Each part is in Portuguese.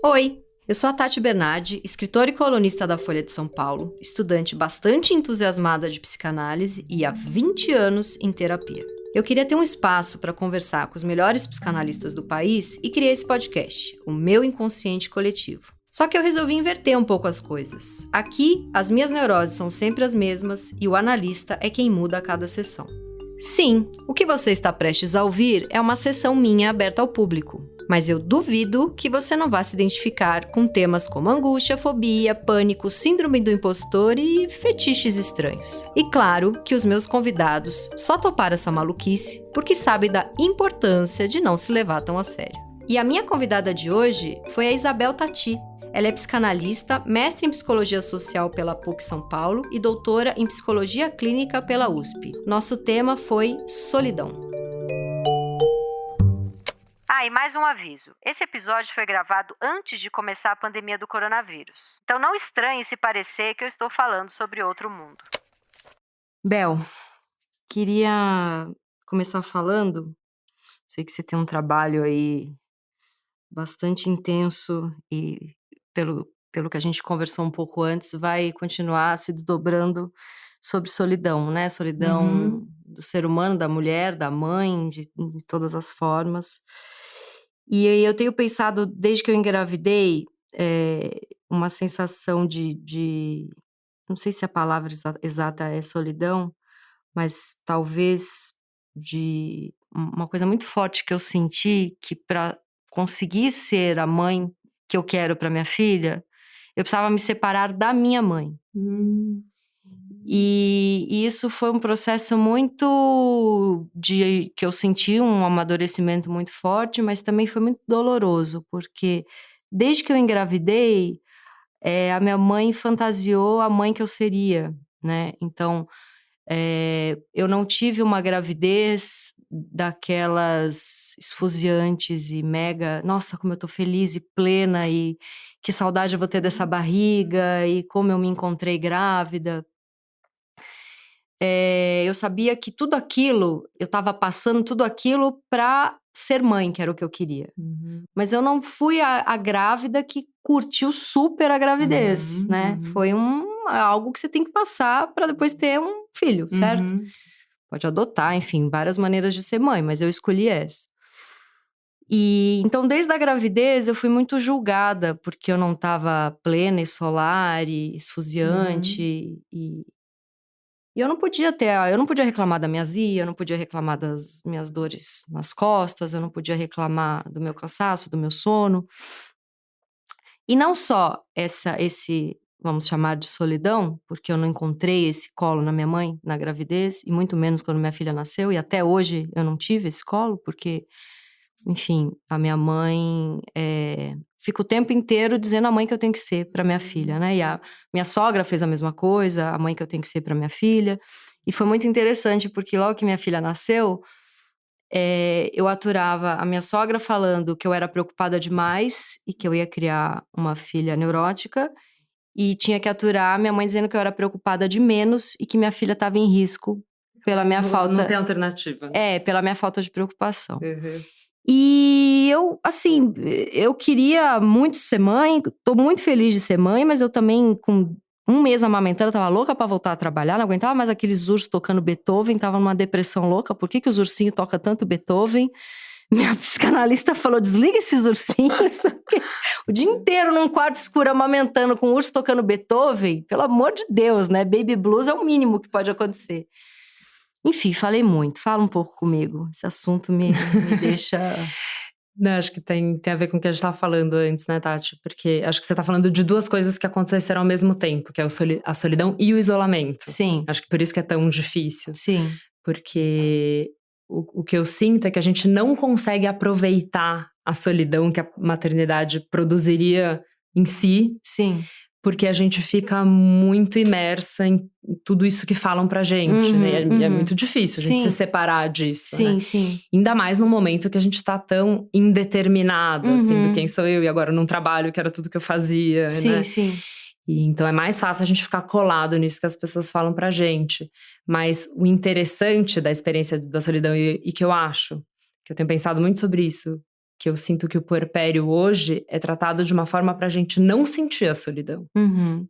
Oi, eu sou a Tati Bernardi, escritora e colunista da Folha de São Paulo, estudante bastante entusiasmada de psicanálise e há 20 anos em terapia. Eu queria ter um espaço para conversar com os melhores psicanalistas do país e criei esse podcast, o Meu Inconsciente Coletivo. Só que eu resolvi inverter um pouco as coisas. Aqui, as minhas neuroses são sempre as mesmas e o analista é quem muda a cada sessão. Sim, o que você está prestes a ouvir é uma sessão minha aberta ao público. Mas eu duvido que você não vá se identificar com temas como angústia, fobia, pânico, síndrome do impostor e fetiches estranhos. E claro que os meus convidados só toparam essa maluquice porque sabem da importância de não se levar tão a sério. E a minha convidada de hoje foi a Isabel Tati. Ela é psicanalista, mestre em psicologia social pela PUC São Paulo e doutora em psicologia clínica pela USP. Nosso tema foi solidão. Ah, e mais um aviso. Esse episódio foi gravado antes de começar a pandemia do coronavírus. Então não estranhe se parecer que eu estou falando sobre outro mundo. Bel, queria começar falando. Sei que você tem um trabalho aí bastante intenso e pelo que a gente conversou um pouco antes, vai continuar se desdobrando sobre solidão, né? Solidão do ser humano, da mulher, da mãe, de todas as formas. E aí eu tenho pensado, desde que eu engravidei, uma sensação não sei se a palavra exata é solidão, mas talvez de uma coisa muito forte que eu senti, que para conseguir ser a mãe que eu quero para minha filha, eu precisava me separar da minha mãe. E isso foi um processo que eu senti um amadurecimento muito forte, mas também foi muito doloroso, porque desde que eu engravidei, a minha mãe fantasiou a mãe que eu seria, né? Então, eu não tive uma gravidez daquelas esfuziantes e mega, nossa, como eu tô feliz e plena e que saudade eu vou ter dessa barriga e como eu me encontrei grávida. Eu sabia que tudo aquilo, eu estava passando tudo aquilo para ser mãe, que era o que eu queria. Mas eu não fui a grávida que curtiu super a gravidez, né? Foi algo que você tem que passar para depois ter um filho, certo? Pode adotar, enfim, várias maneiras de ser mãe, mas eu escolhi essa. E então, desde a gravidez, eu fui muito julgada, porque eu não estava plena e solar e esfuziante. E eu não podia reclamar da minha azia, eu não podia reclamar das minhas dores nas costas, eu não podia reclamar do meu cansaço, do meu sono. E não só esse, vamos chamar de solidão, porque eu não encontrei esse colo na minha mãe, na gravidez, e muito menos quando minha filha nasceu, e até hoje eu não tive esse colo, porque, enfim, a minha mãe fica o tempo inteiro dizendo a mãe que eu tenho que ser para minha filha, né? E a minha sogra fez a mesma coisa, a mãe que eu tenho que ser para minha filha. E foi muito interessante, porque logo que minha filha nasceu, eu aturava a minha sogra falando que eu era preocupada demais e que eu ia criar uma filha neurótica, e tinha que aturar a minha mãe dizendo que eu era preocupada de menos e que minha filha estava em risco pela minha falta. Não tem alternativa. Pela minha falta de preocupação. E eu queria muito ser mãe, tô muito feliz de ser mãe, mas eu também, com um mês amamentando, tava louca pra voltar a trabalhar, não aguentava mais aqueles ursos tocando Beethoven, tava numa depressão louca. Por que os ursinhos tocam tanto Beethoven? Minha psicanalista falou, desliga esses ursinhos. O dia inteiro num quarto escuro amamentando com urso tocando Beethoven, pelo amor de Deus, né? Baby blues é o mínimo que pode acontecer. Enfim, falei muito. Fala um pouco comigo. Esse assunto me deixa... Não, acho que tem a ver com o que a gente estava falando antes, né, Tati? Porque acho que você está falando de duas coisas que aconteceram ao mesmo tempo, que é a solidão e o isolamento. Sim. Acho que por isso que é tão difícil. Sim. Porque o que eu sinto é que a gente não consegue aproveitar a solidão que a maternidade produziria em si. Sim. Porque a gente fica muito imersa em tudo isso que falam pra gente, né? É muito difícil a gente se separar disso, sim, né? Sim. Ainda mais no momento que a gente tá tão indeterminado, assim, do quem sou eu, e agora num trabalho que era tudo que eu fazia, né? Sim. E então é mais fácil a gente ficar colado nisso que as pessoas falam pra gente. Mas o interessante da experiência da solidão, e que eu acho, que eu tenho pensado muito sobre isso, que eu sinto que o puerpério hoje é tratado de uma forma pra gente não sentir a solidão.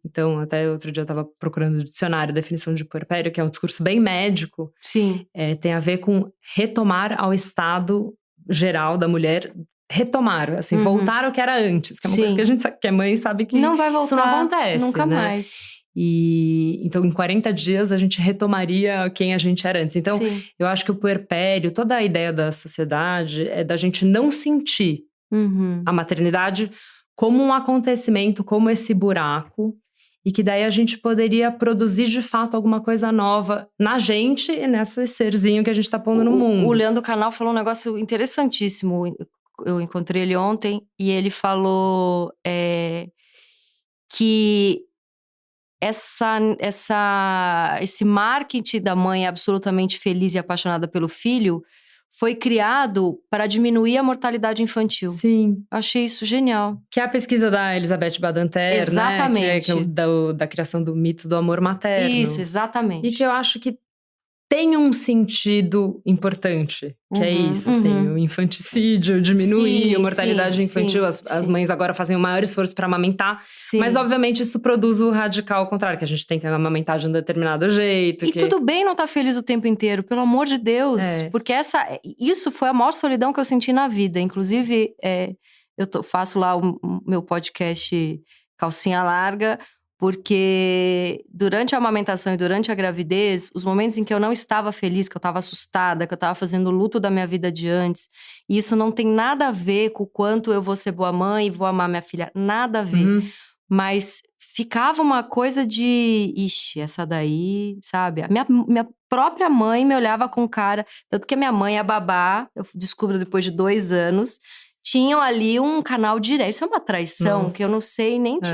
Então, até outro dia eu tava procurando no dicionário a definição de puerpério, que é um discurso bem médico. Sim. Tem a ver com retomar ao estado geral da mulher, retomar, assim, voltar ao que era antes, que é uma coisa que a gente sabe, que é mãe sabe que não vai voltar, isso não acontece, nunca né? mais. E então, em 40 dias, a gente retomaria quem a gente era antes. Então, Sim. eu acho que o puerpério, toda a ideia da sociedade é da gente não sentir a maternidade como um acontecimento, como esse buraco, e que daí a gente poderia produzir de fato alguma coisa nova na gente e nesse serzinho que a gente tá pondo no mundo. O Leandro Carnal falou um negócio interessantíssimo. Eu encontrei ele ontem e ele falou que esse marketing da mãe absolutamente feliz e apaixonada pelo filho foi criado para diminuir a mortalidade infantil. Sim. Eu achei isso genial. Que é a pesquisa da Elizabeth Badinter, exatamente. né? Que é da criação do mito do amor materno. Isso, exatamente. E que eu acho que tem um sentido importante, que é isso, assim, o infanticídio, diminuir a mortalidade infantil. As mães agora fazem o maior esforço para amamentar, mas obviamente isso produz o radical contrário, que a gente tem que amamentar de um determinado jeito. E tudo bem não estar feliz o tempo inteiro, pelo amor de Deus, porque isso foi a maior solidão que eu senti na vida. Inclusive, eu faço lá o meu podcast Calcinha Larga, porque durante a amamentação e durante a gravidez, os momentos em que eu não estava feliz, que eu estava assustada, que eu estava fazendo o luto da minha vida de antes, e isso não tem nada a ver com o quanto eu vou ser boa mãe e vou amar minha filha, nada a ver. Mas ficava uma coisa de, ixi, essa daí, sabe? A minha própria mãe me olhava com cara, tanto que a minha mãe, a babá, eu descubro depois de 2 anos, tinham ali um canal direto. Isso é uma traição que eu não sei nem te...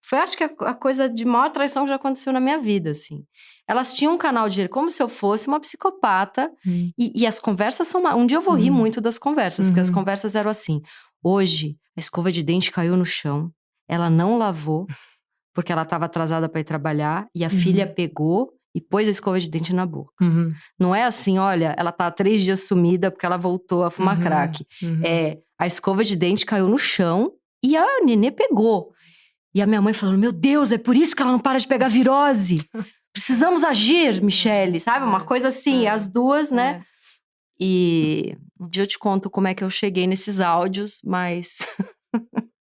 Foi, acho que, a coisa de maior traição que já aconteceu na minha vida, assim. Elas tinham um canal de como se eu fosse uma psicopata. E as conversas são... Um dia eu vou rir muito das conversas, porque as conversas eram assim. Hoje, a escova de dente caiu no chão. Ela não lavou, porque ela estava atrasada para ir trabalhar. E a filha pegou e pôs a escova de dente na boca. Não é assim, olha, ela tá há 3 dias sumida porque ela voltou a fumar crack. A escova de dente caiu no chão e a Nenê pegou. E a minha mãe falando, meu Deus, é por isso que ela não para de pegar virose. Precisamos agir, Michele, sabe? Uma coisa assim, as duas, né? E um dia eu te conto como é que eu cheguei nesses áudios, mas...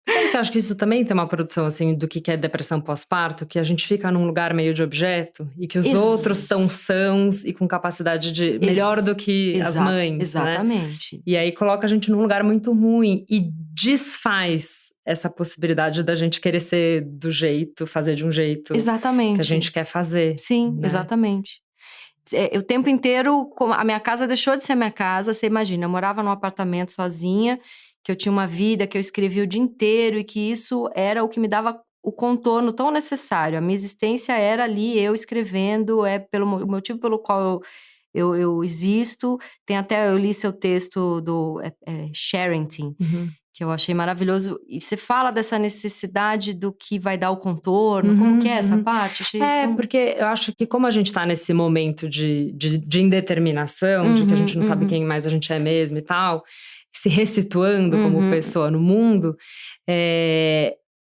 Sabe que eu acho que isso também tem uma produção, assim, do que é depressão pós-parto, que a gente fica num lugar meio de objeto e que os outros estão sãos e com capacidade de... melhor do que as mães, exatamente. Né? E aí coloca a gente num lugar muito ruim e desfaz essa possibilidade da gente querer ser do jeito, fazer de um jeito que a gente quer fazer. Sim, né? Exatamente. O tempo inteiro, a minha casa deixou de ser minha casa. Você imagina, eu morava num apartamento sozinha, que eu tinha uma vida, que eu escrevia o dia inteiro e que isso era o que me dava o contorno tão necessário. A minha existência era ali, eu escrevendo, pelo motivo pelo qual eu existo. Tem até, eu li seu texto do Sharenting, que eu achei maravilhoso. E você fala dessa necessidade do que vai dar o contorno. Como que é essa parte? Achei porque eu acho que como a gente tá nesse momento de indeterminação, de que a gente não sabe quem mais a gente é mesmo e tal, se ressituando como pessoa no mundo,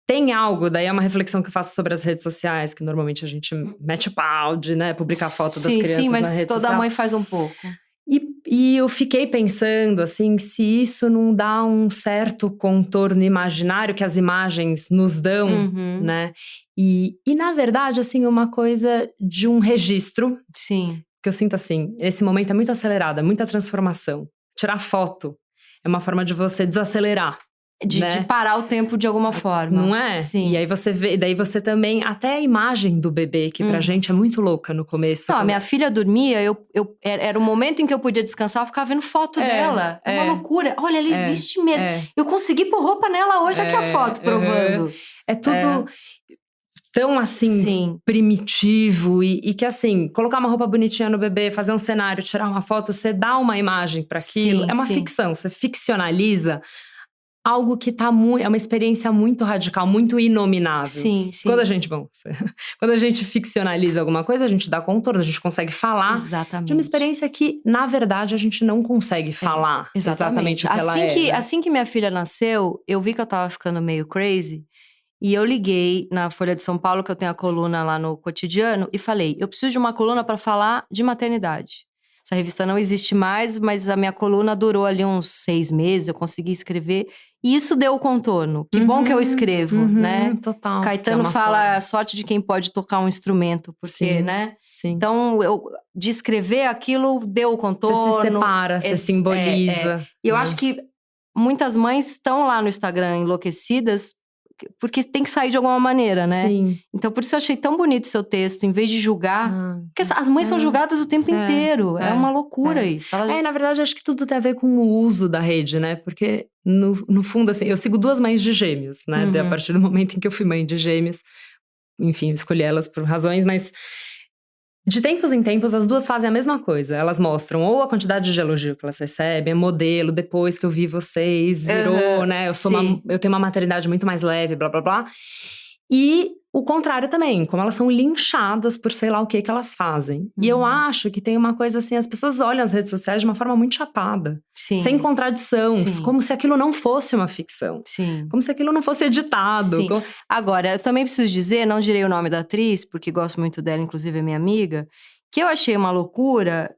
tem algo, daí é uma reflexão que eu faço sobre as redes sociais, que normalmente a gente mete o pau de, né, publicar foto das crianças na rede social. Sim, mas toda mãe faz um pouco. E eu fiquei pensando, assim, se isso não dá um certo contorno imaginário que as imagens nos dão, né? E na verdade, assim, uma coisa de um registro. Sim. Que eu sinto assim, esse momento é muito acelerado, é muita transformação. Tirar foto é uma forma de você desacelerar. De parar o tempo de alguma forma. Não é? Sim. E aí você vê, daí você também, até a imagem do bebê, que pra gente é muito louca no começo. Não, a minha filha dormia, era o momento em que eu podia descansar, eu ficava vendo foto dela. É uma loucura. Olha, ela existe mesmo. Eu consegui pôr roupa nela hoje, aqui a foto provando. É tudo tão assim, primitivo e que assim, colocar uma roupa bonitinha no bebê, fazer um cenário, tirar uma foto, você dá uma imagem pra aquilo. É uma ficção, você ficcionaliza algo que tá muito… É uma experiência muito radical, muito inominável. Sim. Quando a gente ficcionaliza alguma coisa, a gente dá contorno, a gente consegue falar de uma experiência que, na verdade, a gente não consegue falar exatamente o que ela é. Né? Assim que minha filha nasceu, eu vi que eu tava ficando meio crazy. E eu liguei na Folha de São Paulo, que eu tenho a coluna lá no Cotidiano, e falei, eu preciso de uma coluna para falar de maternidade. Essa revista não existe mais, mas a minha coluna durou ali uns 6 meses, eu consegui escrever. E isso deu o contorno. Que bom que eu escrevo, né? Total. Caetano fala a sorte de quem pode tocar um instrumento, porque, né? Sim. Então, de escrever aquilo deu o contorno. Você se separa, você simboliza. E eu acho que muitas mães estão lá no Instagram enlouquecidas, porque tem que sair de alguma maneira, né? Sim. Então, por isso eu achei tão bonito o seu texto, em vez de julgar. Porque as mães são julgadas o tempo inteiro. É uma loucura isso. Na verdade, acho que tudo tem a ver com o uso da rede, né? Porque, no fundo, assim, eu sigo 2 mães de gêmeos, né? A partir do momento em que eu fui mãe de gêmeos. Enfim, eu escolhi elas por razões, mas… De tempos em tempos, as 2 fazem a mesma coisa. Elas mostram ou a quantidade de elogio que elas recebem, modelo, depois que eu vi vocês, virou, né? Eu tenho uma maternidade muito mais leve, blá, blá, blá. E o contrário também, como elas são linchadas por sei lá o que elas fazem. E eu acho que tem uma coisa assim, as pessoas olham as redes sociais de uma forma muito chapada. Sem contradição, como se aquilo não fosse uma ficção. Como se aquilo não fosse editado. Agora, eu também preciso dizer, não direi o nome da atriz, porque gosto muito dela, inclusive é minha amiga, que eu achei uma loucura,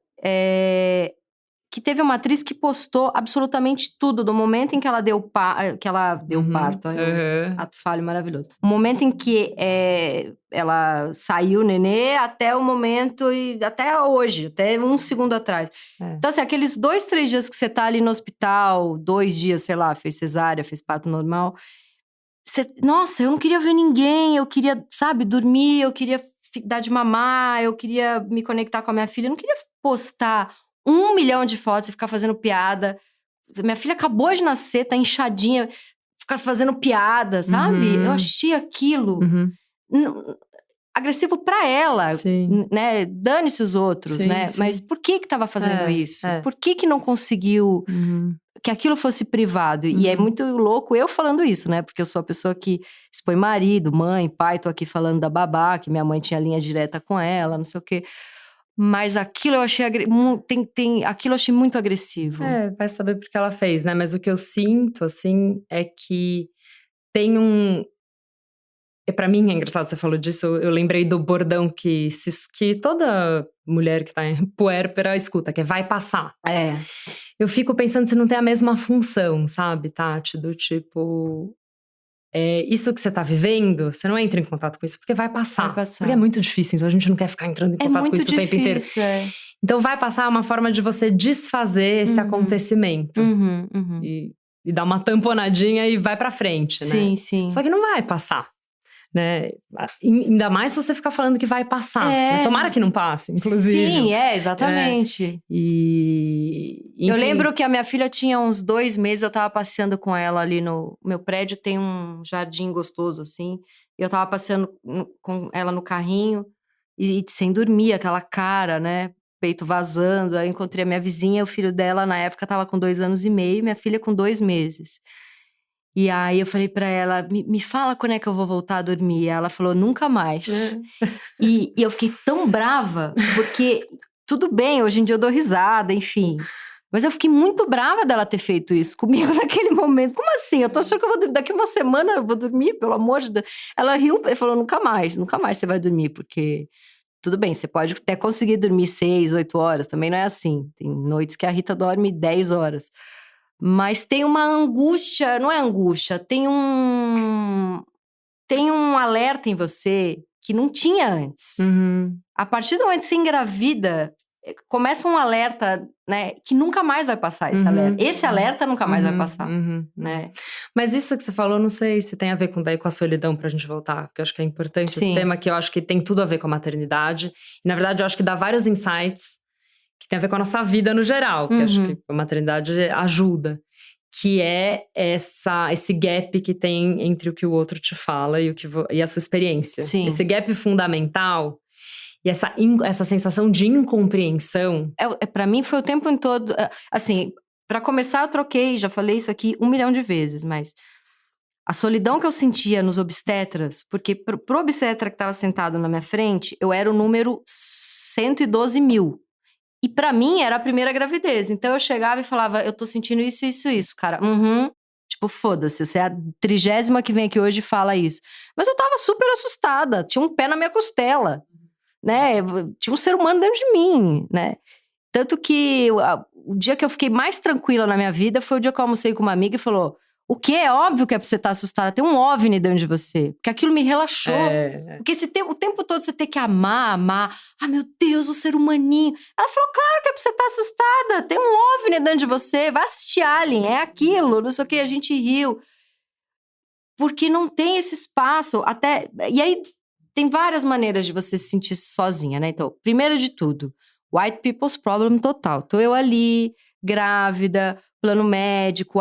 que teve uma atriz que postou absolutamente tudo, do momento em que ela deu parto, ato falho maravilhoso. O momento em que ela saiu o nenê, até o momento, e até hoje, até 1 segundo atrás. Então, assim, aqueles 2, 3 dias que você tá ali no hospital, 2 dias, sei lá, fez cesárea, fez parto normal. Nossa, eu não queria ver ninguém, eu queria, sabe, dormir, eu queria dar de mamar, eu queria me conectar com a minha filha, eu não queria postar 1 milhão de fotos e ficar fazendo piada. Minha filha acabou de nascer, tá inchadinha, ficar fazendo piada, sabe? Eu achei aquilo agressivo pra ela, né? Dane-se os outros, né? Mas por que tava fazendo isso? Por que não conseguiu que aquilo fosse privado? E é muito louco eu falando isso, né? Porque eu sou a pessoa que expõe marido, mãe, pai. Tô aqui falando da babá, que minha mãe tinha linha direta com ela, não sei o quê. Mas aquilo eu achei aquilo eu achei muito agressivo. Vai saber porque ela fez, né? Mas o que eu sinto, assim, é que tem pra mim é engraçado, você falou disso, eu lembrei do bordão que toda mulher que tá em puérpera escuta, que é vai passar. Eu fico pensando se não tem a mesma função, sabe, Tati? Do tipo… isso que você tá vivendo, você não entra em contato com isso, porque vai passar. Porque é muito difícil, então a gente não quer ficar entrando em contato com isso o tempo inteiro. Então vai passar uma forma de você desfazer esse acontecimento. E dar uma tamponadinha e vai pra frente, né? Sim. Só que não vai passar, né? Ainda mais se você ficar falando que vai passar. Tomara que não passe, inclusive. Sim, exatamente. Enfim. Eu lembro que a minha filha tinha uns 2 meses, eu tava passeando com ela ali no meu prédio, tem um jardim gostoso, assim. E eu tava passeando com ela no carrinho, e sem dormir, aquela cara, né? Peito vazando. Aí eu encontrei a minha vizinha, o filho dela na época tava com 2 anos e meio, minha filha com 2 meses. E aí eu falei pra ela, me fala quando é que eu vou voltar a dormir. E ela falou, nunca mais. E eu fiquei tão brava, porque tudo bem, hoje em dia eu dou risada, enfim. Mas eu fiquei muito brava dela ter feito isso comigo naquele momento. Como assim? Eu tô achando que eu vou dormir, daqui 1 semana eu vou dormir, pelo amor de Deus. Ela riu e falou, nunca mais você vai dormir, porque… Tudo bem, você pode até conseguir dormir 6, 8 horas, também não é assim. Tem noites que a Rita dorme 10 horas. Mas tem uma angústia, não é angústia, tem um alerta em você que não tinha antes. A partir do momento que você engravida, começa um alerta, né, que nunca mais vai passar esse alerta. Esse alerta nunca mais vai passar, né? Mas isso que você falou, não sei se tem a ver com a solidão pra gente voltar, porque eu acho que é importante esse tema, que eu acho que tem tudo a ver com a maternidade. E, na verdade, eu acho que dá vários insights que tem a ver com a nossa vida no geral, que acho que a maternidade ajuda. Que é esse gap que tem entre o que o outro te fala e a sua experiência. Esse gap fundamental e essa sensação de incompreensão. Pra mim foi o tempo todo, assim… Pra começar, eu troquei, já falei isso aqui 1 milhão de vezes, mas a solidão que eu sentia nos obstetras, porque pro obstetra que tava sentado na minha frente, eu era o número 112 mil. E pra mim, era a primeira gravidez. Então, eu chegava e falava, eu tô sentindo isso, isso, isso. Cara, tipo, foda-se, você é a 30ª que vem aqui hoje e fala isso. Mas eu tava super assustada, tinha um pé na minha costela, né? Tinha um ser humano dentro de mim, né? Tanto que o dia que eu fiquei mais tranquila na minha vida foi o dia que eu almocei com uma amiga e falou... O que é óbvio que é pra você estar assustada. Tem um OVNI dentro de você. Porque aquilo me relaxou. Porque o tempo todo você tem que amar. Ah, meu Deus, o ser humaninho. Ela falou, claro que é pra você estar assustada. Tem um OVNI dentro de você. Vai assistir Alien, é aquilo. Não sei o que, a gente riu. Porque não tem esse espaço. E aí, tem várias maneiras de você se sentir sozinha, né? Então, primeiro de tudo, white people's problem total. Tô eu ali, grávida... Plano médico,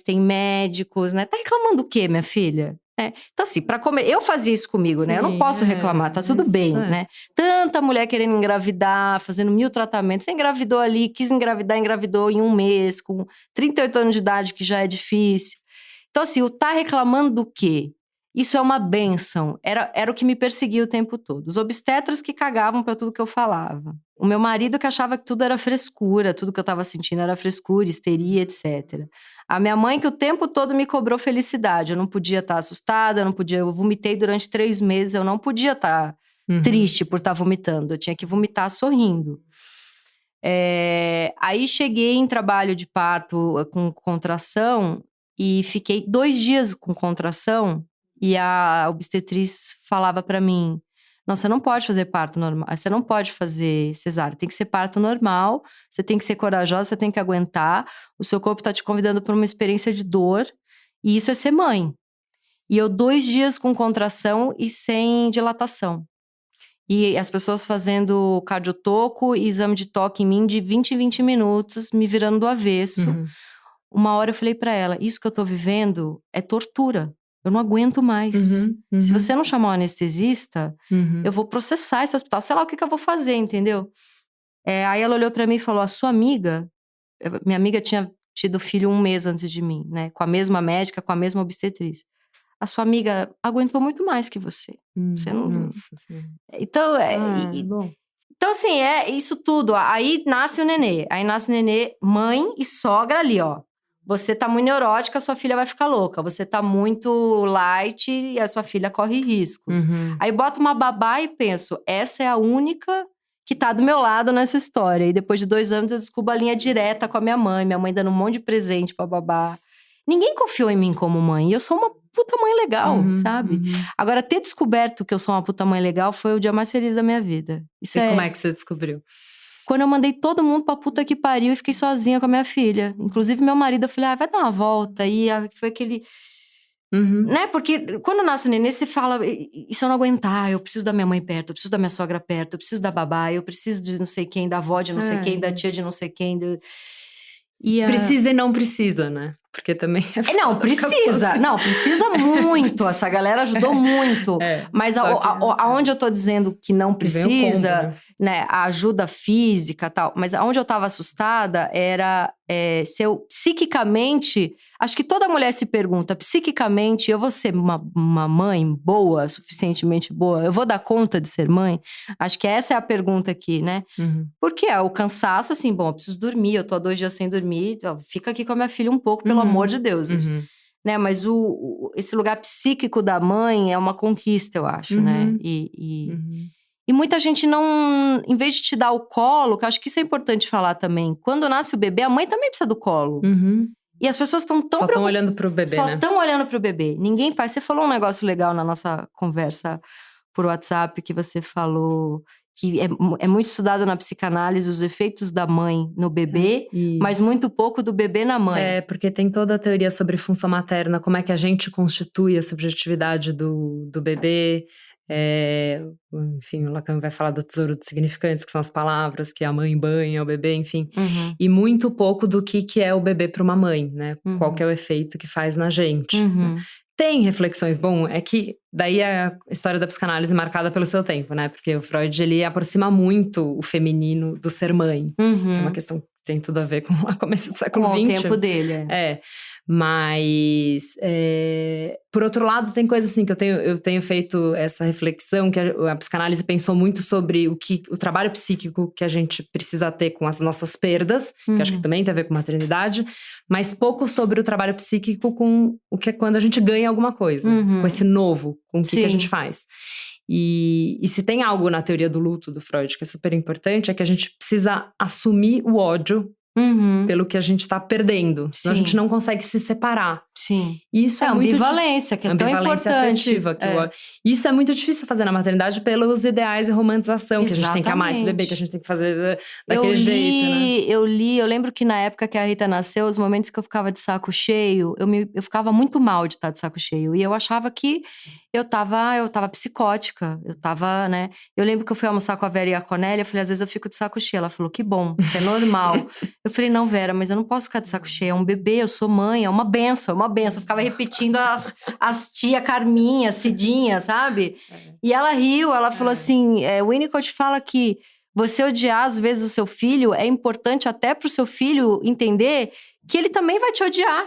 tem médicos, né? Tá reclamando o quê, minha filha? Então, assim, pra comer... Eu fazia isso comigo, né? Eu não posso reclamar, tá tudo bem, né? Tanta mulher querendo engravidar, fazendo 1000 tratamentos. Você engravidou ali, quis engravidar, engravidou em 1 mês, com 38 anos de idade, que já é difícil. Então, assim, o tá reclamando do quê? Isso é uma bênção. Era o que me perseguia o tempo todo. Os obstetras que cagavam pra tudo que eu falava. O meu marido que achava que tudo era frescura, tudo que eu tava sentindo era frescura, histeria, etc. A minha mãe que o tempo todo me cobrou felicidade. Eu não podia estar assustada, eu vomitei durante 3 meses, eu não podia estar triste por estar vomitando. Eu tinha que vomitar sorrindo. Aí cheguei em trabalho de parto com contração e fiquei 2 dias com contração. E a obstetriz falava pra mim, não, você não pode fazer parto normal, você não pode fazer cesárea, tem que ser parto normal, você tem que ser corajosa, você tem que aguentar, o seu corpo tá te convidando para uma experiência de dor, e isso é ser mãe. E eu 2 dias com contração e sem dilatação. E as pessoas fazendo cardiotoco e exame de toque em mim de 20 em 20 minutos, me virando do avesso. Uma hora eu falei pra ela, isso que eu tô vivendo é tortura. Eu não aguento mais. Se você não chamar um anestesista, eu vou processar esse hospital. Sei lá o que eu vou fazer, entendeu? Aí ela olhou pra mim e falou, a sua amiga... Minha amiga tinha tido filho 1 mês antes de mim, né? Com a mesma médica, com a mesma obstetriz. A sua amiga aguentou muito mais que você. Você não... Nossa, sim. Então, bom. Então, assim, isso tudo. Aí nasce o nenê. Aí nasce o nenê, mãe e sogra ali, ó. Você tá muito neurótica, sua filha vai ficar louca. Você tá muito light e a sua filha corre riscos. Aí boto uma babá e penso, essa é a única que tá do meu lado nessa história. E depois de 2 anos eu descubro a linha direta com a minha mãe dando um monte de presente pra babá. Ninguém confiou em mim como mãe. E eu sou uma puta mãe legal, sabe? Agora, ter descoberto que eu sou uma puta mãe legal foi o dia mais feliz da minha vida. Como é que você descobriu? Quando eu mandei todo mundo pra puta que pariu e fiquei sozinha com a minha filha. Inclusive, meu marido, eu falei, vai dar uma volta. E foi aquele... Né? Porque quando nasce o nenê, você fala, e se eu não aguentar, eu preciso da minha mãe perto, eu preciso da minha sogra perto, eu preciso da babá, eu preciso de não sei quem, da avó de não sei quem, da tia de não sei quem. Precisa e não precisa, né? Porque também não, precisa. Não, precisa muito. Essa galera ajudou muito. Mas aonde eu tô dizendo que não precisa, né? A ajuda física e tal. Mas aonde eu tava assustada era se eu, psiquicamente... Acho que toda mulher se pergunta, psiquicamente, eu vou ser uma mãe boa, suficientemente boa? Eu vou dar conta de ser mãe? Acho que essa é a pergunta aqui, né? Porque o cansaço, assim, bom, eu preciso dormir, eu tô há 2 dias sem dormir, fica aqui com a minha filha um pouco, pelo amor de Deus. Né? Mas esse lugar psíquico da mãe é uma conquista, eu acho, né? E muita gente não... Em vez de te dar o colo, que eu acho que isso é importante falar também. Quando nasce o bebê, a mãe também precisa do colo. E as pessoas estão tão... Só estão olhando pro bebê, Só né? estão olhando pro bebê. Ninguém faz... Você falou um negócio legal na nossa conversa por WhatsApp, que você falou... Que é muito estudado na psicanálise os efeitos da mãe no bebê, mas muito pouco do bebê na mãe. Porque tem toda a teoria sobre função materna, como é que a gente constitui a subjetividade do bebê. Enfim, o Lacan vai falar do tesouro de significantes, que são as palavras que a mãe banha o bebê, enfim. Uhum. E muito pouco do que é o bebê para uma mãe, né? Uhum. Qual que é o efeito que faz na gente. Uhum. Né? Tem reflexões, bom, é que daí é a história da psicanálise marcada pelo seu tempo, né? Porque o Freud, ele aproxima muito o feminino do ser mãe. Uhum. É uma questão que tem tudo a ver com o começo do século XX. Com o tempo dele, Mas, por outro lado, tem coisas assim que eu tenho feito essa reflexão, que a psicanálise pensou muito sobre o trabalho psíquico que a gente precisa ter com as nossas perdas, que acho que também tem a ver com maternidade, mas pouco sobre o trabalho psíquico com o que é quando a gente ganha alguma coisa, com esse novo, com o que a gente faz. E se tem algo na teoria do luto do Freud que é super importante, é que a gente precisa assumir o ódio pelo que a gente tá perdendo. Senão a gente não consegue se separar. Sim. E isso é muito ambivalência, que é tão importante. Afetiva, isso é muito difícil fazer na maternidade pelos ideais e romantização. Que a gente tem que amar esse bebê, que a gente tem que fazer daquele jeito, né? Eu lembro que na época que a Rita nasceu, os momentos que eu ficava de saco cheio, eu ficava muito mal de estar de saco cheio. E eu achava que eu tava psicótica. Eu tava, né? Eu lembro que eu fui almoçar com a Vera e a Cornélia, eu falei, às vezes eu fico de saco cheio. Ela falou, que bom, isso é normal. Eu falei, não, Vera, mas eu não posso ficar de saco cheio. É um bebê, eu sou mãe, é uma benção, é uma benção. Eu ficava repetindo as tia Carminha, Cidinha, sabe? E ela riu, ela falou assim, o Winnicott fala que você odiar às vezes o seu filho é importante até pro seu filho entender que ele também vai te odiar.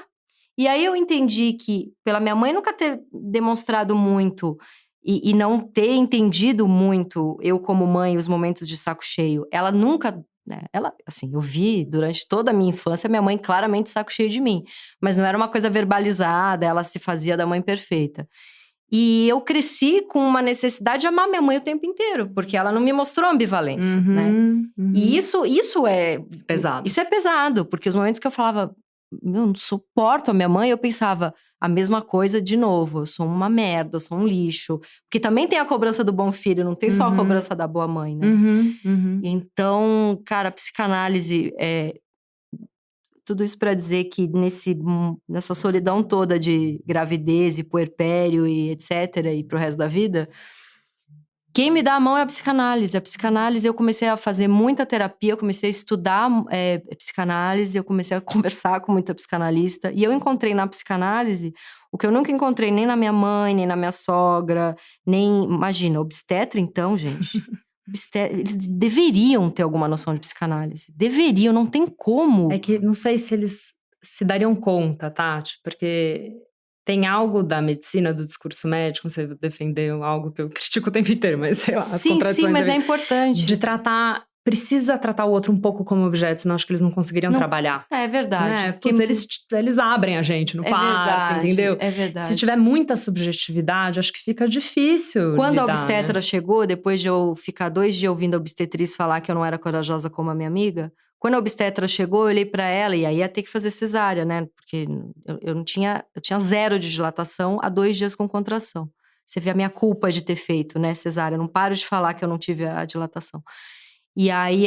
E aí eu entendi que, pela minha mãe nunca ter demonstrado muito e não ter entendido muito, eu como mãe, os momentos de saco cheio, ela nunca, né, assim, eu vi durante toda a minha infância minha mãe claramente saco cheio de mim, mas não era uma coisa verbalizada, ela se fazia da mãe perfeita. E eu cresci com uma necessidade de amar minha mãe o tempo inteiro, porque ela não me mostrou ambivalência, né? E isso é pesado. Isso é pesado, porque os momentos que eu falava, eu não suporto a minha mãe, eu pensava a mesma coisa de novo. Eu sou uma merda, eu sou um lixo. Porque também tem a cobrança do bom filho, não tem só a cobrança da boa mãe, né? Então, cara, a psicanálise tudo isso pra dizer que nessa solidão toda de gravidez e puerpério e etc, e pro resto da vida, quem me dá a mão é a psicanálise. A psicanálise, eu comecei a fazer muita terapia, eu comecei a estudar psicanálise, eu comecei a conversar com muita psicanalista. E eu encontrei na psicanálise o que eu nunca encontrei nem na minha mãe, nem na minha sogra, nem… Imagina, obstetra então, gente. Eles deveriam ter alguma noção de psicanálise. Deveriam, não tem como. É que não sei se eles se dariam conta, Tati, porque… Tem algo da medicina, do discurso médico, você defendeu algo que eu critico o tempo inteiro, mas sei lá, as contradições… Sim, mas é importante. De precisa tratar o outro um pouco como objeto, senão acho que eles não conseguiriam trabalhar. É verdade. Né? Porque eles abrem a gente no parto, entendeu? É verdade. Se tiver muita subjetividade, acho que fica difícil Quando lidar, a obstetra né? chegou, depois de eu ficar 2 dias ouvindo a obstetriz falar que eu não era corajosa como a minha amiga… Quando a obstetra chegou, eu olhei pra ela e aí ia ter que fazer cesárea, né? Porque eu não tinha… Eu tinha 0 de dilatação há 2 dias com contração. Você vê a minha culpa de ter feito, né, cesárea. Eu não paro de falar que eu não tive a dilatação. E aí,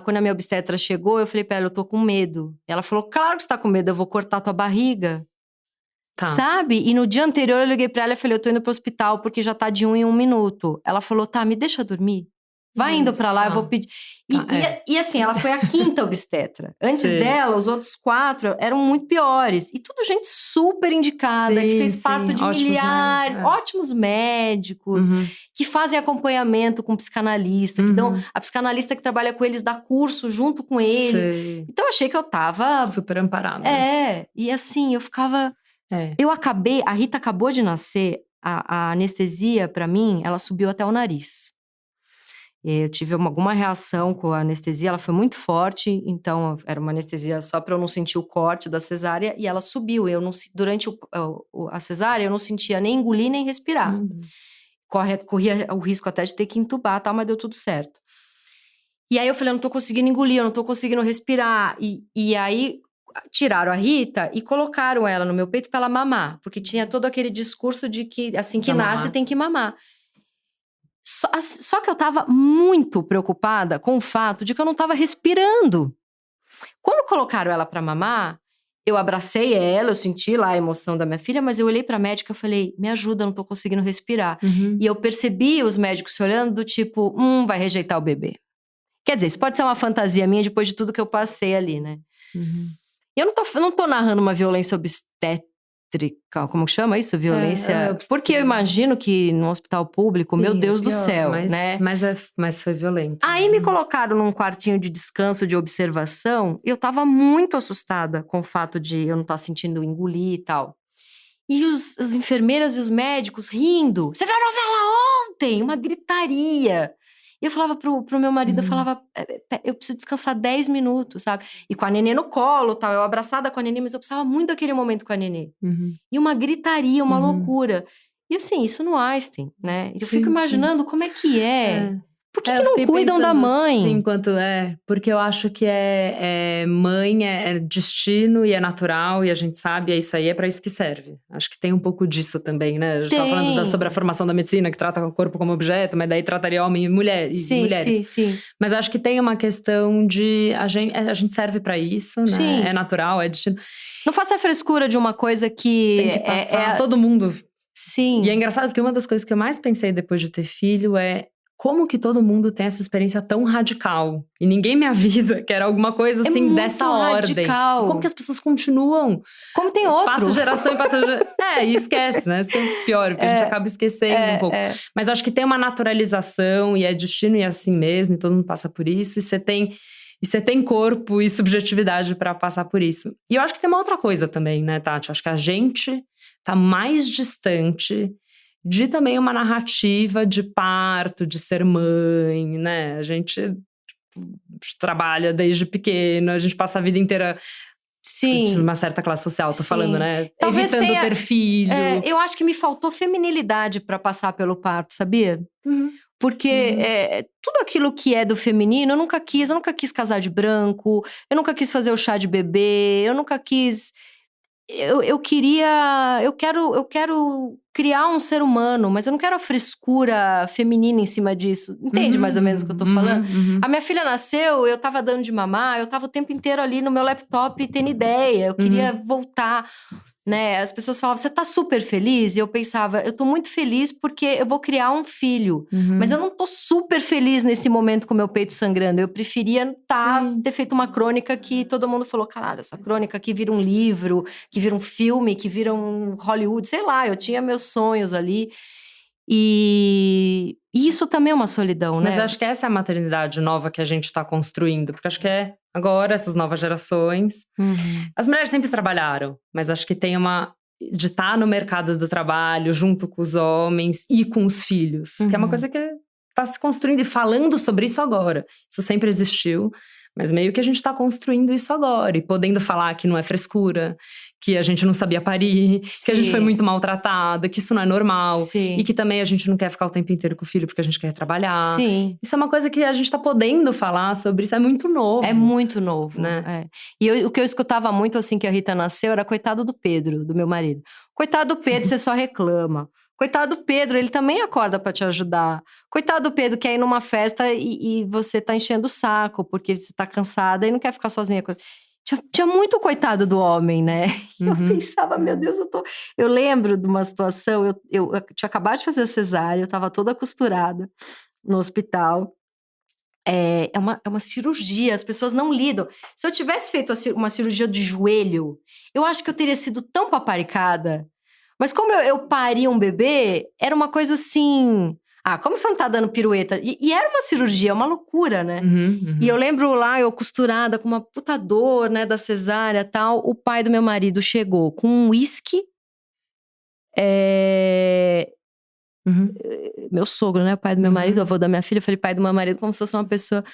quando a minha obstetra chegou, eu falei pra ela, eu tô com medo. Ela falou, claro que você tá com medo, eu vou cortar tua barriga. Tá. Sabe? E no dia anterior eu liguei pra ela e falei, eu tô indo pro hospital porque já tá de 1 em 1 minuto. Ela falou, tá, me deixa dormir. Vai indo pra lá, eu vou pedir. E assim, ela foi a 5ª obstetra. Antes dela, os outros 4 eram muito piores. E tudo gente super indicada, que fez parto de milhares. Ótimos médicos, que fazem acompanhamento com psicanalista, que dão… A psicanalista que trabalha com eles dá curso junto com eles. Então eu achei que eu tava… super amparada. E assim, eu ficava… A Rita acabou de nascer, a anestesia pra mim, ela subiu até o nariz. Eu tive alguma reação com a anestesia, ela foi muito forte, então era uma anestesia só para eu não sentir o corte da cesárea, e ela subiu. Durante a cesárea, eu não sentia nem engolir, nem respirar. Corria o risco até de ter que entubar, mas deu tudo certo. E aí eu falei, eu não tô conseguindo engolir, eu não tô conseguindo respirar. E aí tiraram a Rita e colocaram ela no meu peito para ela mamar, porque tinha todo aquele discurso de que assim que nasce tem que mamar. Só que eu tava muito preocupada com o fato de que eu não tava respirando. Quando colocaram ela pra mamar, eu abracei ela, eu senti lá a emoção da minha filha, mas eu olhei pra médica e falei, me ajuda, eu não tô conseguindo respirar. E eu percebi os médicos se olhando do tipo, vai rejeitar o bebê. Quer dizer, isso pode ser uma fantasia minha depois de tudo que eu passei ali, né? Eu não tô narrando uma violência obstétrica obstétrica, como que chama isso? Violência. Porque eu imagino que no hospital público, sim, meu Deus do céu, né? Mas foi violento. Aí me colocaram num quartinho de descanso, de observação, e eu tava muito assustada com o fato de eu não estar sentindo engolir e tal. E as enfermeiras e os médicos rindo. Você viu a novela ontem? Uma gritaria. E eu falava pro meu marido, eu falava, eu preciso descansar 10 minutos, sabe? E com a nenê no colo, tal, eu abraçada com a nenê, mas eu precisava muito daquele momento com a nenê. E uma gritaria, uma loucura. E assim, isso no Einstein, né? Eu fico imaginando como é que é. Por que não cuidam da mãe? Sim, porque eu acho que mãe é destino e é natural e a gente sabe, é isso aí, é pra isso que serve. Acho que tem um pouco disso também, né? A gente tava falando sobre a formação da medicina, que trata o corpo como objeto, mas daí trataria homem e mulher, sim, mulheres. Sim. Mas acho que tem uma questão de a gente serve pra isso, né? Sim. É natural, é destino. Não faça a frescura de uma coisa que… Tem que passar todo mundo. Sim. E é engraçado porque uma das coisas que eu mais pensei depois de ter filho é como que todo mundo tem essa experiência tão radical? E ninguém me avisa que era alguma coisa assim dessa ordem. Radical. Como que as pessoas continuam? Como tem outro. Passa geração e passa geração. E esquece, né? Isso que é o pior, porque a gente acaba esquecendo um pouco. Mas acho que tem uma naturalização e é destino e é assim mesmo, e todo mundo passa por isso. E você tem corpo e subjetividade pra passar por isso. E eu acho que tem uma outra coisa também, né, Tati? Acho que a gente tá mais distante de também uma narrativa de parto, de ser mãe, né? A gente trabalha desde pequeno, a gente passa a vida inteira… Sim. Numa certa classe social, tô falando, né? Talvez evitando ter filho. Eu acho que me faltou feminilidade pra passar pelo parto, sabia? Porque tudo aquilo que é do feminino, eu nunca quis casar de branco, eu nunca quis fazer o chá de bebê, eu nunca quis… Eu quero criar um ser humano, mas eu não quero a frescura feminina em cima disso. Entende mais ou menos o que eu tô falando? A minha filha nasceu, eu tava dando de mamar, eu tava o tempo inteiro ali no meu laptop tendo ideia. Eu queria voltar, né? As pessoas falavam, você tá super feliz? E eu pensava, eu tô muito feliz porque eu vou criar um filho. Mas eu não tô super feliz nesse momento com o meu peito sangrando. Eu preferia ter feito uma crônica que todo mundo falou, caralho, essa crônica que vira um livro, que vira um filme, que vira um Hollywood, sei lá. Eu tinha meus sonhos ali. E isso também é uma solidão, né? Mas eu acho que essa é a maternidade nova que a gente tá construindo. Porque acho que agora, essas novas gerações… As mulheres sempre trabalharam, mas acho que tem uma… de estar no mercado do trabalho, junto com os homens e com os filhos. Que é uma coisa que tá se construindo e falando sobre isso agora. Isso sempre existiu, mas meio que a gente tá construindo isso agora. E podendo falar que não é frescura, que a gente não sabia parir, que a gente foi muito maltratada, que isso não é normal. E que também a gente não quer ficar o tempo inteiro com o filho porque a gente quer trabalhar. Isso é uma coisa que a gente tá podendo falar sobre isso, é muito novo. É muito novo, né? E o que eu escutava muito assim que a Rita nasceu era coitado do Pedro, do meu marido. Coitado do Pedro, você só reclama. Coitado do Pedro, ele também acorda pra te ajudar. Coitado do Pedro, quer ir numa festa e você tá enchendo o saco porque você tá cansada e não quer ficar sozinha. Tinha muito coitado do homem, né? Eu pensava, meu Deus, eu lembro de uma situação, eu tinha acabado de fazer a cesárea, eu tava toda costurada no hospital. É uma cirurgia, as pessoas não lidam. Se eu tivesse feito uma cirurgia de joelho, eu acho que eu teria sido tão paparicada. Mas como eu pari um bebê, era uma coisa assim… como você não tá dando pirueta? E era uma cirurgia, uma loucura, né? E eu lembro lá, eu costurada, com uma puta dor, né, da cesárea e tal. O pai do meu marido chegou com um uísque. Meu sogro, né? O pai do meu marido, o avô da minha filha. Eu falei pai do meu marido como se fosse uma pessoa…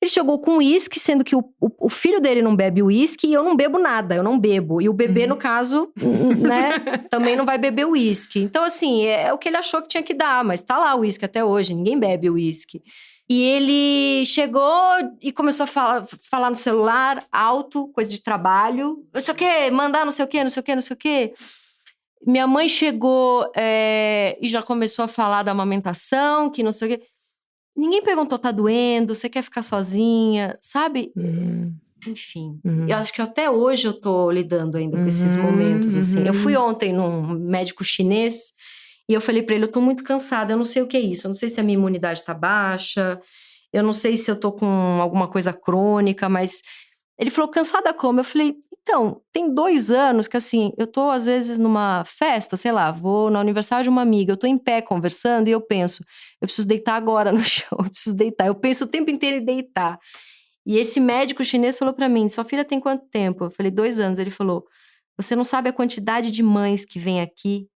Ele chegou com uísque, sendo que o filho dele não bebe uísque e eu não bebo nada, eu não bebo. E o bebê, no caso, né, também não vai beber uísque. Então, assim, é o que ele achou que tinha que dar, mas tá lá o uísque até hoje, ninguém bebe uísque. E ele chegou e começou a falar no celular, alto, coisa de trabalho. Não sei o quê, mandar não sei o quê, não sei o quê, não sei o quê. Minha mãe chegou e já começou a falar da amamentação, que não sei o quê. Ninguém perguntou, tá doendo, você quer ficar sozinha, sabe? Enfim, eu acho que até hoje eu tô lidando ainda com esses momentos, assim. Eu fui ontem num médico chinês e eu falei pra ele, eu tô muito cansada, eu não sei o que é isso. Eu não sei se a minha imunidade tá baixa, eu não sei se eu tô com alguma coisa crônica, mas… Ele falou, cansada como? Eu falei, Então, tem 2 anos que assim, eu tô às vezes numa festa, sei lá, vou no aniversário de uma amiga, eu tô em pé conversando e eu penso, eu preciso deitar agora no chão, eu preciso deitar. Eu penso o tempo inteiro em deitar. E esse médico chinês falou pra mim, sua filha tem quanto tempo? Eu falei, 2 anos. Ele falou, você não sabe a quantidade de mães que vêm aqui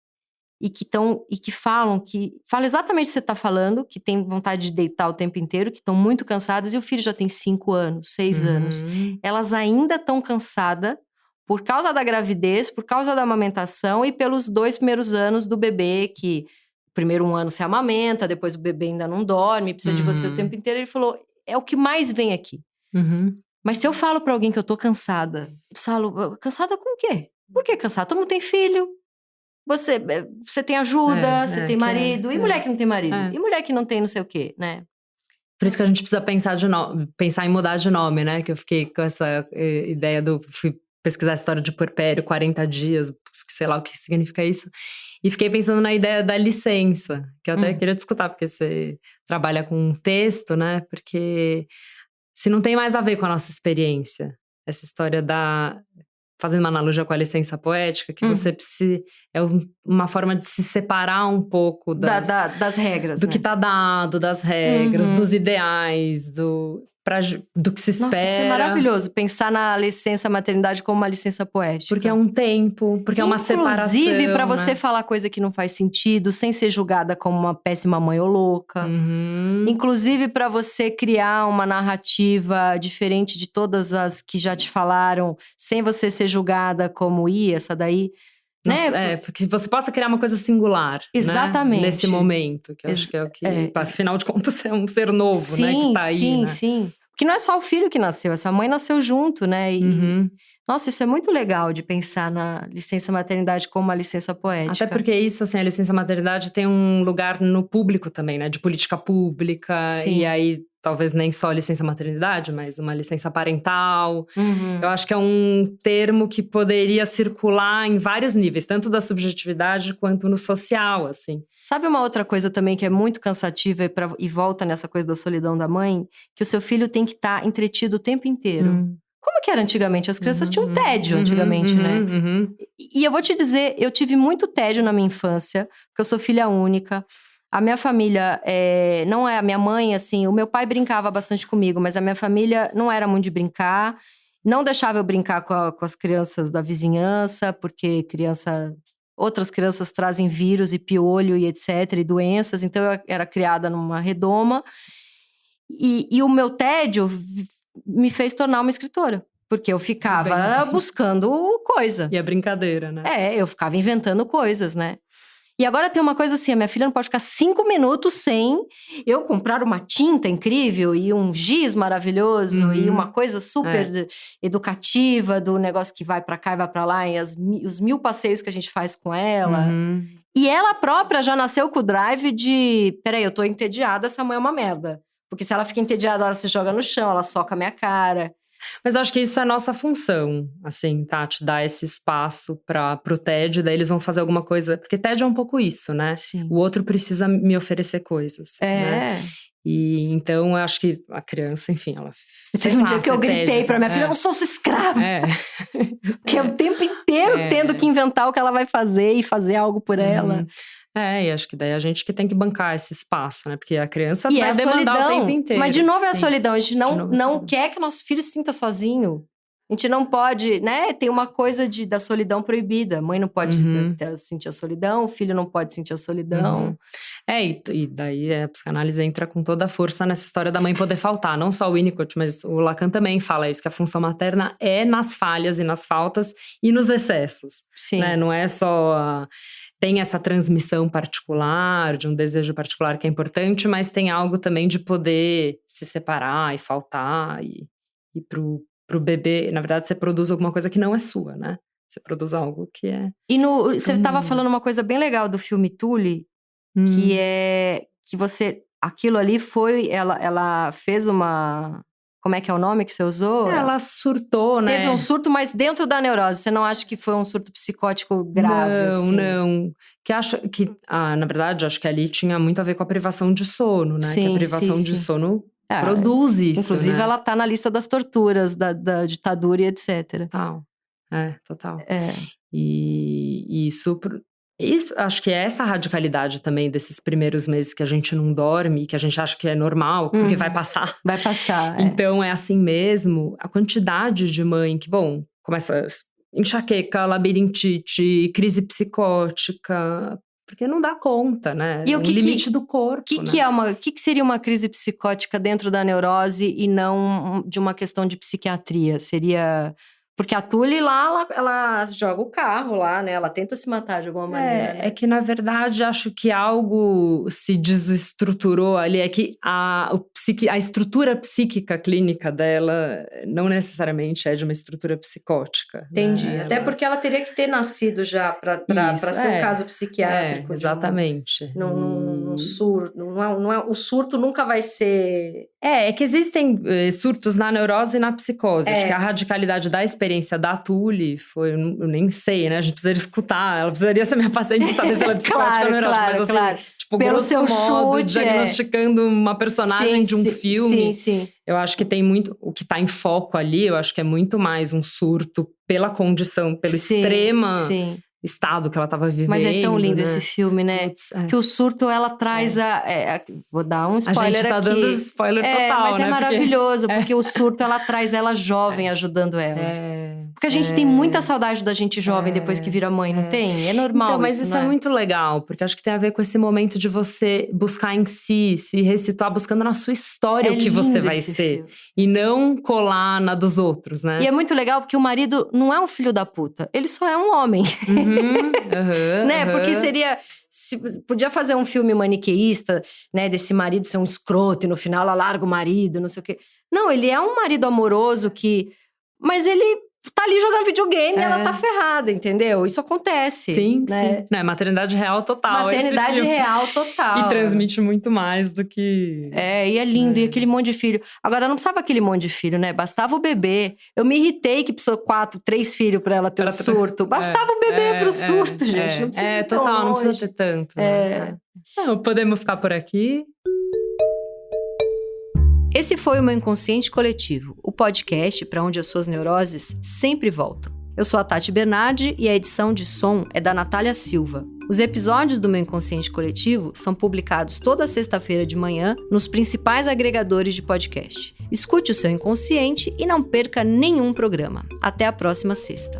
e que falam exatamente o que você tá falando, que tem vontade de deitar o tempo inteiro, que estão muito cansadas, e o filho já tem 5 anos, 6 anos. Elas ainda estão cansadas por causa da gravidez, por causa da amamentação e pelos 2 primeiros anos do bebê, que primeiro 1 ano você amamenta, depois o bebê ainda não dorme, precisa de você o tempo inteiro. Ele falou, é o que mais vem aqui. Mas se eu falo pra alguém que eu tô cansada, eles falam, cansada com o quê? Por que cansada? Todo mundo tem filho. Você tem ajuda, você tem marido. E mulher que não tem marido? E mulher que não tem não sei o quê, né? Por isso que a gente precisa pensar em mudar de nome, né? Que eu fiquei com essa ideia fui pesquisar a história de puerpério, 40 dias, sei lá o que significa isso. E fiquei pensando na ideia da licença, que eu até queria discutir, porque você trabalha com um texto, né? Porque se não tem mais a ver com a nossa experiência, essa história fazendo uma analogia com a licença poética, que você precisa... É uma forma de se separar um pouco das regras, do né? que tá dado, das regras, dos ideais, do que se espera. Nossa, isso é maravilhoso, pensar na licença maternidade como uma licença poética. Porque é um tempo, porque é uma separação. Inclusive, pra você falar coisa que não faz sentido, sem ser julgada como uma péssima mãe ou louca. Inclusive, pra você criar uma narrativa diferente de todas as que já te falaram, sem você ser julgada como, essa daí… Né? Porque você possa criar uma coisa singular. Exatamente. Né? Nesse momento, que eu acho que é o que… afinal de contas, é um ser novo, né? Que tá aí, Sim. Porque não é só o filho que nasceu, essa mãe nasceu junto, né? Nossa, isso é muito legal de pensar na licença maternidade como uma licença poética. Até porque isso, assim, a licença maternidade tem um lugar no público também, né? De política pública. Sim. E aí, talvez nem só a licença maternidade, mas uma licença parental. Eu acho que é um termo que poderia circular em vários níveis, tanto da subjetividade quanto no social, assim. Sabe uma outra coisa também que é muito cansativa e volta nessa coisa da solidão da mãe? Que o seu filho tem que estar entretido o tempo inteiro. Como que era antigamente? As crianças tinham tédio antigamente, né? E eu vou te dizer, eu tive muito tédio na minha infância, porque eu sou filha única. A minha família não é… A minha mãe, assim… O meu pai brincava bastante comigo, mas a minha família não era muito de brincar. Não deixava eu brincar com as crianças da vizinhança, porque outras crianças trazem vírus e piolho e etc, e doenças. Então, eu era criada numa redoma. E o meu tédio me fez tornar uma escritora. Porque eu ficava buscando coisa. E a brincadeira, né? Eu ficava inventando coisas, né? E agora tem uma coisa assim, a minha filha não pode ficar 5 minutos sem eu comprar uma tinta incrível e um giz maravilhoso e uma coisa super educativa do negócio que vai pra cá e vai pra lá e os 1000 passeios que a gente faz com ela. E ela própria já nasceu com o drive de… Peraí, eu tô entediada, essa mãe é uma merda. Porque se ela fica entediada, ela se joga no chão, ela soca a minha cara. Mas eu acho que isso é nossa função, assim, Tati, dar esse espaço pro tédio, daí eles vão fazer alguma coisa… Porque tédio é um pouco isso, né? Sim. O outro precisa me oferecer coisas, né? E então, eu acho que a criança, enfim, ela… Teve um dia que eu gritei pra minha filha, eu não sou sua escrava. Que é o tempo inteiro tendo que inventar o que ela vai fazer e fazer algo por ela. E acho que daí a gente que tem que bancar esse espaço, né? Porque a criança vai demandar o tempo inteiro. Mas de novo é a solidão, a gente não quer que o nosso filho se sinta sozinho. A gente não pode, né? Tem uma coisa da solidão proibida. A mãe não pode sentir a solidão, o filho não pode sentir a solidão. E daí a psicanálise entra com toda a força nessa história da mãe poder faltar. Não só o Winnicott, mas o Lacan também fala isso, que a função materna é nas falhas e nas faltas e nos excessos. Sim. Né? Não é só… Tem essa transmissão particular, de um desejo particular que é importante, mas tem algo também de poder se separar e faltar. E pro bebê, na verdade, você produz alguma coisa que não é sua, né? Você produz algo que é… E você estava falando uma coisa bem legal do filme Tully, que é… Que você… Aquilo ali foi… Ela fez uma… Como é que é o nome que você usou? Ela surtou, né? Teve um surto, mas dentro da neurose. Você não acha que foi um surto psicótico grave, assim? Não. Na verdade, acho que ali tinha muito a ver com a privação de sono, né? Que a privação de sono produz isso, inclusive, né? ela tá na lista das torturas, da ditadura e etc. Tal. Total. E isso, acho que é essa radicalidade também desses primeiros meses que a gente não dorme, que a gente acha que é normal, porque vai passar. Vai passar, Então é assim mesmo. A quantidade de mãe que, bom, começa enxaqueca, labirintite, crise psicótica, porque não dá conta, né? E o limite do corpo. O que seria uma crise psicótica dentro da neurose e não de uma questão de psiquiatria? Seria... Porque a Tully lá, ela joga o carro lá, né? Ela tenta se matar de alguma maneira, né? É que, na verdade, acho que algo se desestruturou ali. É que a estrutura psíquica clínica dela não necessariamente é de uma estrutura psicótica. Entendi. Né? Até porque ela teria que ter nascido já para ser um caso psiquiátrico. Exatamente. Num surto. O surto nunca vai ser... É que existem surtos na neurose e na psicose. Acho que a radicalidade da experiência da Tully foi, eu nem sei, né? A gente precisaria escutar, ela precisaria ser minha paciente e saber se ela é psicótica ou neurótica. Mas assim, tipo, pelo grosso seu modo, chute, diagnosticando uma personagem de um filme. Sim. Eu acho que tem muito, o que tá em foco ali, eu acho que é muito mais um surto pela condição, pelo extrema estado que ela tava vivendo. Mas é tão lindo, né? Esse filme, né? Putz, que o surto, ela traz vou dar um spoiler aqui. A gente tá dando spoiler total, mas né? É maravilhoso, porque o surto, ela traz ela jovem ajudando ela. Porque a gente tem muita saudade da gente jovem depois que vira mãe, não tem? É normal então, mas isso é muito legal, porque acho que tem a ver com esse momento de você buscar em si, se ressituar, buscando na sua história o que você vai ser. Filme. E não colar na dos outros, né? E é muito legal, porque o marido não é um filho da puta, ele só é um homem. Né? Porque podia fazer um filme maniqueísta, né? Desse marido ser um escroto e no final ela larga o marido, não sei o quê. Não, ele é um marido amoroso mas ele tá ali jogando videogame e ela tá ferrada, entendeu? Isso acontece. Sim, né? sim. É maternidade real total. Maternidade real total. E transmite muito mais do que... E é lindo, e aquele monte de filho. Agora, não precisava aquele monte de filho, né? Bastava o bebê. Eu me irritei que precisou 3 filhos pra ela ter o surto. Bastava o bebê pro surto, gente. Não precisa ir total, longe. Não precisa ter tanto. Não, podemos ficar por aqui. Esse foi o Meu Inconsciente Coletivo, o podcast para onde as suas neuroses sempre voltam. Eu sou a Tati Bernardi e a edição de som é da Natália Silva. Os episódios do Meu Inconsciente Coletivo são publicados toda sexta-feira de manhã nos principais agregadores de podcast. Escute o seu inconsciente e não perca nenhum programa. Até a próxima sexta.